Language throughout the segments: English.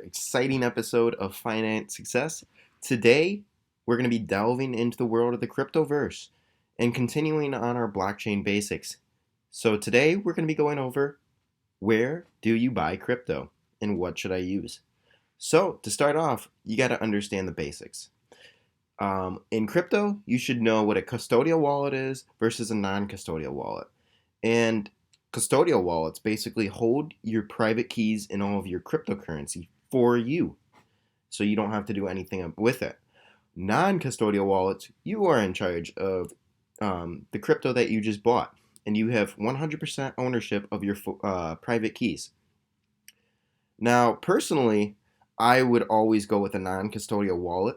Exciting episode of Finance Success. Today, we're going to be delving into the world of the cryptoverse and continuing on our blockchain basics. So, today, we're going to be going over where do you buy crypto and what should I use? So, to start off, you got to understand the basics. In crypto, you should know what a custodial wallet is versus a non custodial wallet. And custodial wallets basically hold your private keys in all of your cryptocurrency for you, so you don't have to do anything with it. Non-custodial wallets, you are in charge of the crypto that you just bought, and you have 100% ownership of your private keys. Now, personally, I would always go with a non-custodial wallet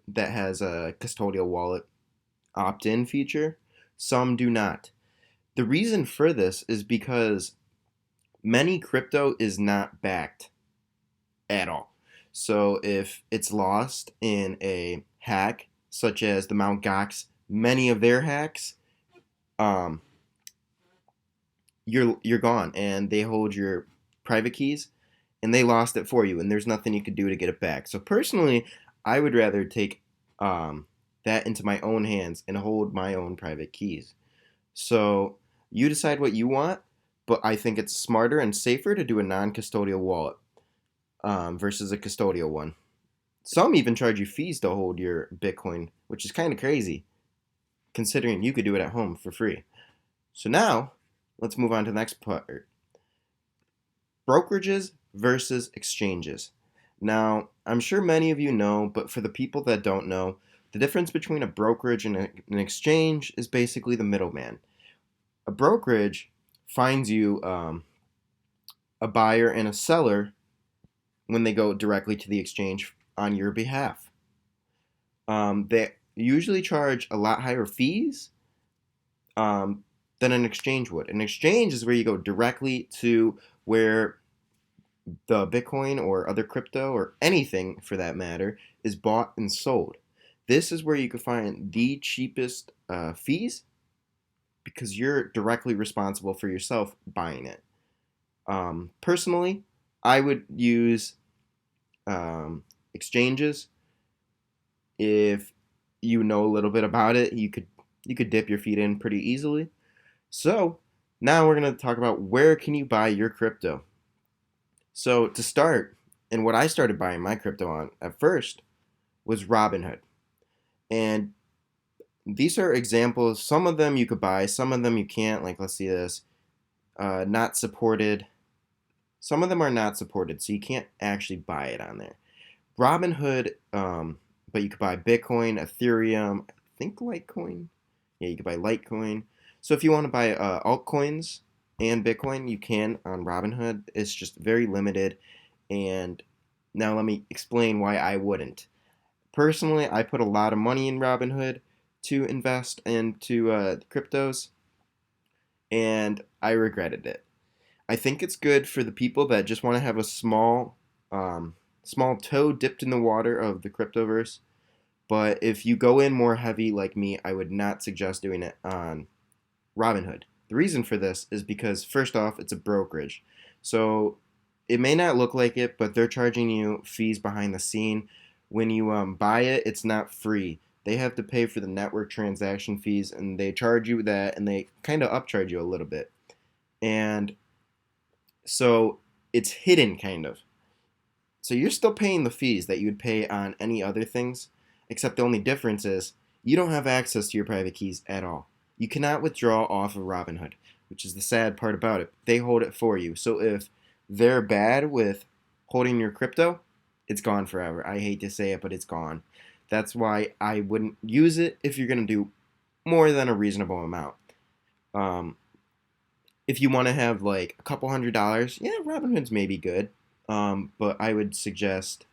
that has a custodial wallet opt-in feature. Some do not. The reason for this is because many crypto is not backed at all. So if it's lost in a hack, such as the Mt. Gox, many of their hacks, um, you're gone, and they hold your private keys, and they lost it for you, and there's nothing you could do to get it back. So personally, I would rather take that into my own hands and hold my own private keys. So you decide what you want, but I think it's smarter and safer to do a non-custodial wallet versus a custodial one. Some even charge you fees to hold your Bitcoin, which is kind of crazy, considering you could do it at home for free. So now, let's move on to the next part. Brokerages versus exchanges. Now, I'm sure many of you know, but for the people that don't know, the difference between a brokerage and an exchange is basically the middleman. A brokerage finds you a buyer and a seller when they go directly to the exchange on your behalf. They usually charge a lot higher fees than an exchange would. An exchange is where you go directly to where the Bitcoin or other crypto or anything for that matter is bought and sold. This is where you can find the cheapest fees because you're directly responsible for yourself buying it. Personally, I would use exchanges. If you know a little bit about it, you could dip your feet in pretty easily. So now we're going to talk about where can you buy your crypto. So to start, and what I started buying my crypto on at first was Robinhood. And these are examples. Some of them you could buy, some of them you can't. Like, let's see this. Not supported. Some of them are not supported, so you can't actually buy it on there. Robinhood, but you could buy Bitcoin, Ethereum, I think Litecoin. Yeah, you could buy Litecoin. So if you want to buy altcoins and Bitcoin, you can on Robinhood. It's just very limited. And now let me explain why I wouldn't. Personally, I put a lot of money in Robinhood to invest into cryptos, and I regretted it. I think it's good for the people that just want to have a small toe dipped in the water of the cryptoverse. But if you go in more heavy like me, I would not suggest doing it on Robinhood. The reason for this is because, first off, it's a brokerage. So it may not look like it, but they're charging you fees behind the scene. When you buy it, it's not free. They have to pay for the network transaction fees, and they charge you that, and they kind of upcharge you a little bit. And so it's hidden, kind of. So you're still paying the fees that you would pay on any other things, except the only difference is you don't have access to your private keys at all. You cannot withdraw off of Robinhood, which is the sad part about it. They hold it for you. So if they're bad with holding your crypto, it's gone forever. I hate to say it, but it's gone. That's why I wouldn't use it if you're going to do more than a reasonable amount. If you want to have like a couple $100s, yeah, Robinhood's maybe good. But I would suggest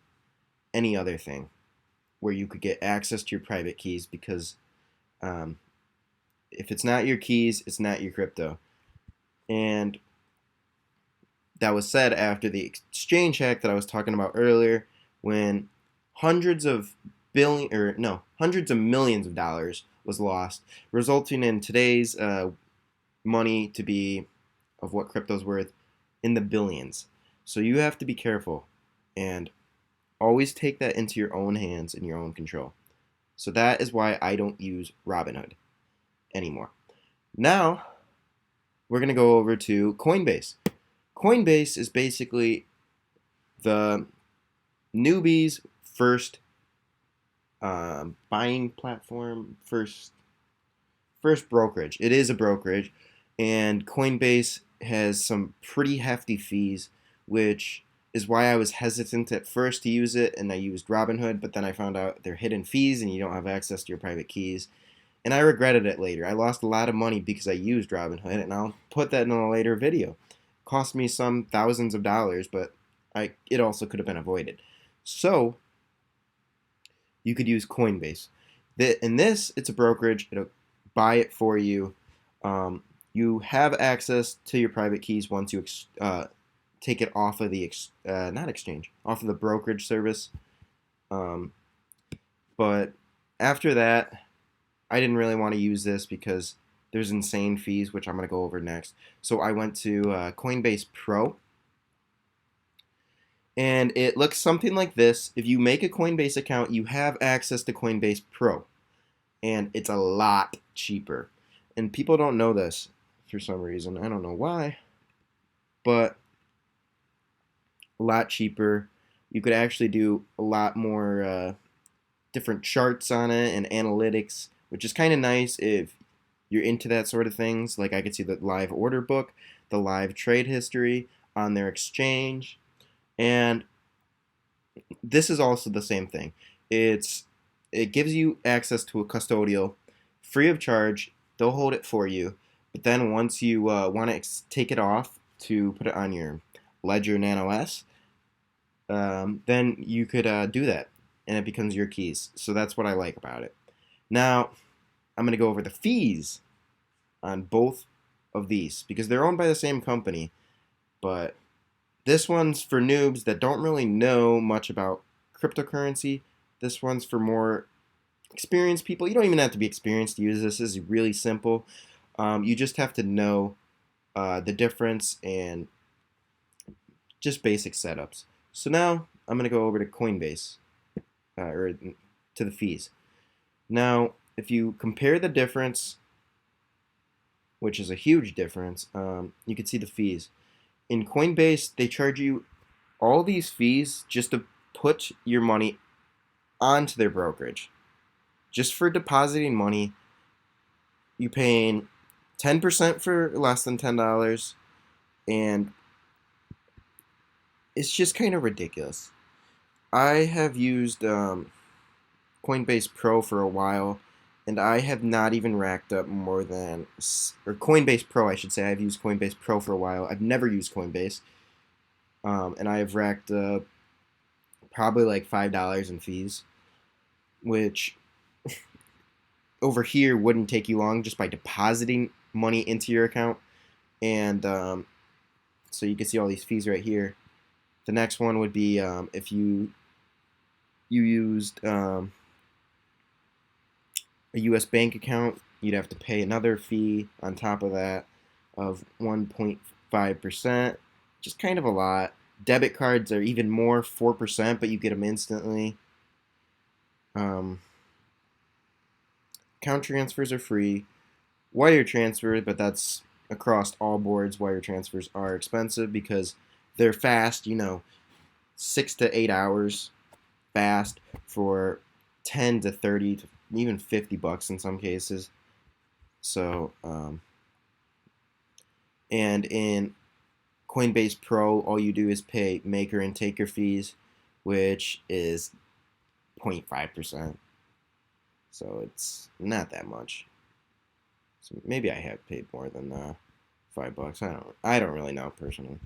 any other thing where you could get access to your private keys because if it's not your keys, it's not your crypto. And that was said after the exchange hack that I was talking about earlier, when hundreds of millions of dollars was lost, resulting in today's money to be of what crypto's worth in the billions. So you have to be careful. And always take that into your own hands and your own control. So that is why I don't use Robinhood anymore. Now, we're going to go over to Coinbase. Coinbase is basically the newbie's first buying platform, first brokerage. It is a brokerage, and Coinbase has some pretty hefty fees, which is why I was hesitant at first to use it, and I used Robinhood, but then I found out they're hidden fees and you don't have access to your private keys. And I regretted it later. I lost a lot of money because I used Robinhood, and I'll put that in a later video. It cost me some thousands of dollars, but it also could have been avoided. So you could use Coinbase. In this, it's a brokerage. It'll buy it for you. You have access to your private keys once you take it off of the off of the brokerage service. But after that, I didn't really want to use this because there's insane fees, which I'm going to go over next. So I went to Coinbase Pro, and it looks something like this. If you make a Coinbase account, you have access to Coinbase Pro, and it's a lot cheaper. And people don't know this for some reason. I don't know why, but a lot cheaper. You could actually do a lot more different charts on it and analytics, which is kind of nice if you're into that sort of things. Like I could see the live order book, the live trade history on their exchange, and this is also the same thing. It gives you access to a custodial free of charge. They'll hold it for you, but then once you want to take it off to put it on your Ledger Nano S, then you could do that, and it becomes your keys. So that's what I like about it. Now, I'm going to go over the fees on both of these because they're owned by the same company, but this one's for noobs that don't really know much about cryptocurrency. This one's for more experienced people. You don't even have to be experienced to use this. This is really simple. You just have to know the difference and just basic setups. So now I'm going to go over to Coinbase, or to the fees. Now, if you compare the difference, which is a huge difference, you can see the fees. In Coinbase, they charge you all these fees just to put your money onto their brokerage. Just for depositing money, you paying 10% for less than $10, and it's just kind of ridiculous. I have used Coinbase Pro for a while, and I have not even racked up more than, or Coinbase Pro, I should say. I've used Coinbase Pro for a while. I've never used Coinbase, and I have racked up probably like $5 in fees, which over here wouldn't take you long just by depositing money into your account. And so you can see all these fees right here. The next one would be if you used a U.S. bank account, you'd have to pay another fee on top of that of 1.5%, just kind of a lot. Debit cards are even more, 4%, but you get them instantly. Account transfers are free. Wire transfers, but that's across all boards. Wire transfers are expensive because they're fast, 6 to 8 hours fast for 10 to 30 to even $50 in some cases. So, and in Coinbase Pro, all you do is pay maker and taker fees, which is 0.5%. So it's not that much. So maybe I have paid more than $5. I don't really know personally.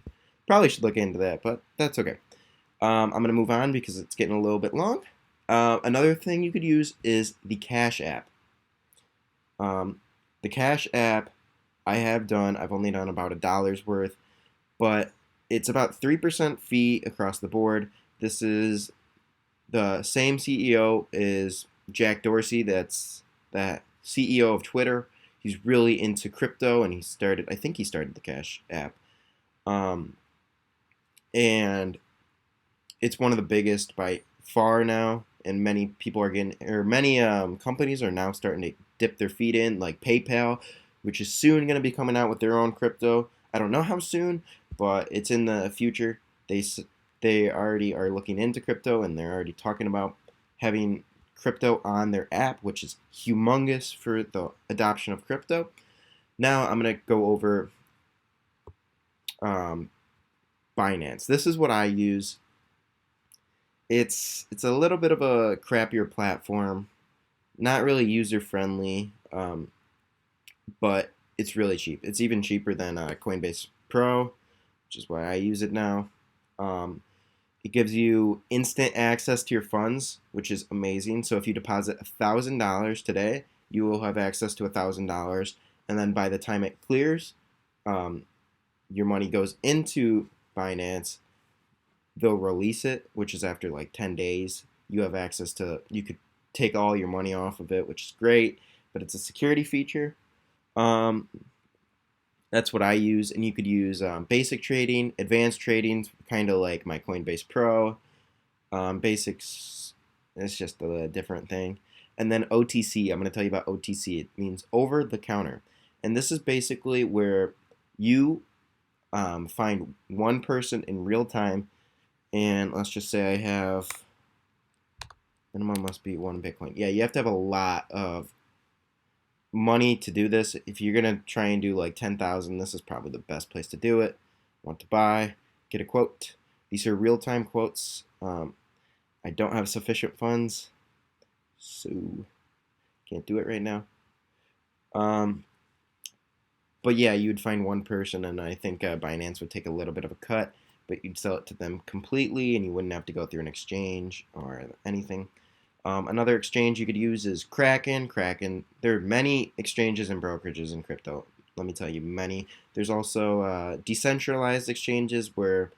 Probably should look into that, but that's okay. I'm gonna move on because it's getting a little bit long. Another thing you could use is the Cash app. The Cash app I've only done about $1 worth, but it's about 3% fee across the board. This is the same CEO as Jack Dorsey, that's that CEO of Twitter. He's really into crypto, and I think he started the Cash app. And it's one of the biggest by far now, and many people are getting, or many companies are now starting to dip their feet in, like PayPal, which is soon going to be coming out with their own crypto. I don't know how soon, but it's in the future. They already are looking into crypto, and they're already talking about having crypto on their app, which is humongous for the adoption of crypto. Now I'm going to go over um, Binance. This is what I use. It's a little bit of a crappier platform, not really user friendly, but it's really cheap. It's even cheaper than Coinbase Pro, which is why I use it now. Um, it gives you instant access to your funds, which is amazing. So if you deposit $1,000 today, you will have access to $1,000, and then by the time it clears, um, your money goes into Binance. They'll release it, which is after like 10 days. You have access to, you could take all your money off of it, which is great, but it's a security feature. Um, that's what I use, and you could use basic trading, advanced trading, kind of like my Coinbase Pro. Basics, it's just a different thing. And then OTC, I'm going to tell you about OTC. It means over the counter. And this is basically where you find one person in real time, and let's just say I have, minimum must be 1 Bitcoin. Yeah, you have to have a lot of money to do this. If you're gonna try and do like 10,000, this is probably the best place to do it. Want to buy, get a quote. These are real-time quotes. I don't have sufficient funds, so can't do it right now. But yeah, you'd find one person, and I think Binance would take a little bit of a cut, but you'd sell it to them completely, and you wouldn't have to go through an exchange or anything. Another exchange you could use is Kraken. There are many exchanges and brokerages in crypto. Let me tell you, many. There's also decentralized exchanges where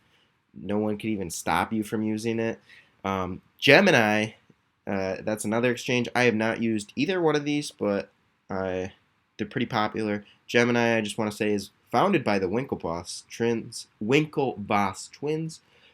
no one could even stop you from using it. Gemini, that's another exchange. I have not used either one of these, but they're pretty popular. Gemini, I just want to say, is founded by the Winklevoss twins,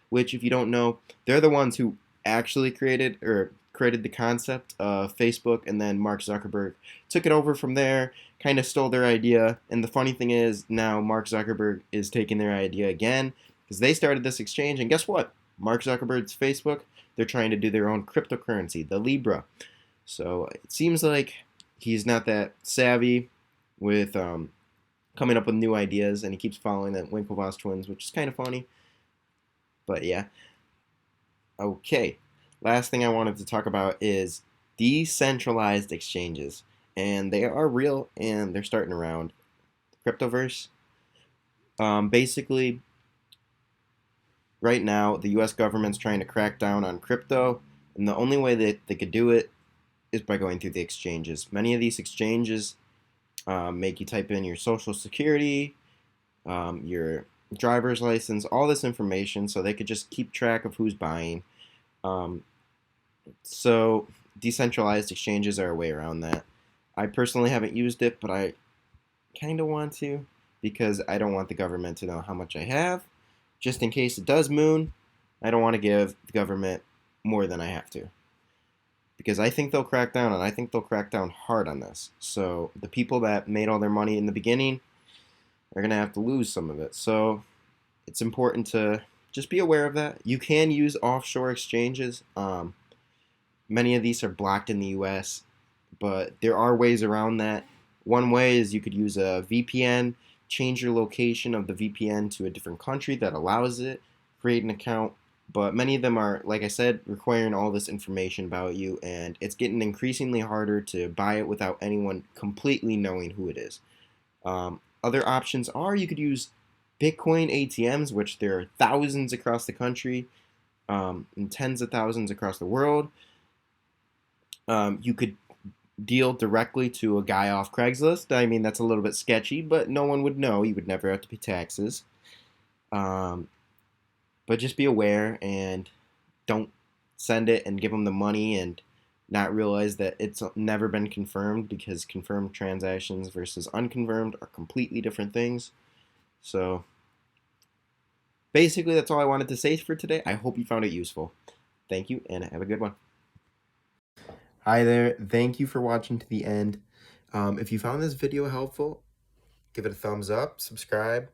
which, if you don't know, they're the ones who actually created the concept of Facebook, and then Mark Zuckerberg took it over from there, kind of stole their idea. And the funny thing is, now Mark Zuckerberg is taking their idea again, because they started this exchange, and guess what? Mark Zuckerberg's Facebook, they're trying to do their own cryptocurrency, the Libra. So it seems like he's not that savvy with coming up with new ideas, and he keeps following the Winklevoss twins, which is kind of funny. But yeah. Okay. Last thing I wanted to talk about is decentralized exchanges. And they are real, and they're starting around the cryptoverse. Basically, right now, the US government's trying to crack down on crypto, and the only way that they could do it is by going through the exchanges. Many of these exchanges make you type in your social security, your driver's license, all this information, so they could just keep track of who's buying. So decentralized exchanges are a way around that. I personally haven't used it, but I kind of want to, because I don't want the government to know how much I have. Just in case it does moon, I don't want to give the government more than I have to, because I think they'll crack down, and I think they'll crack down hard on this. So the people that made all their money in the beginning are going to have to lose some of it. So it's important to just be aware of that. You can use offshore exchanges. Many of these are blocked in the US, but there are ways around that. One way is you could use a VPN, change your location of the VPN to a different country that allows it, create an account. But many of them are, like I said, requiring all this information about you, and it's getting increasingly harder to buy it without anyone completely knowing who it is. Other options are, you could use Bitcoin ATMs, which there are thousands across the country, and tens of thousands across the world. You could deal directly to a guy off Craigslist. I mean, that's a little bit sketchy, but no one would know. You would never have to pay taxes. But just be aware, and don't send it and give them the money and not realize that it's never been confirmed, because confirmed transactions versus unconfirmed are completely different things. So Basically, that's all I wanted to say for today. I hope you found it useful. Thank you, and have a good one. Hi there. Thank you for watching to the end. If you found this video helpful, give it a thumbs up, subscribe,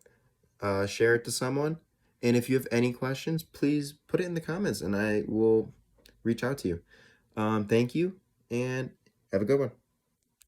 share it to someone. And if you have any questions, please put it in the comments and I will reach out to you. Thank you and have a good one.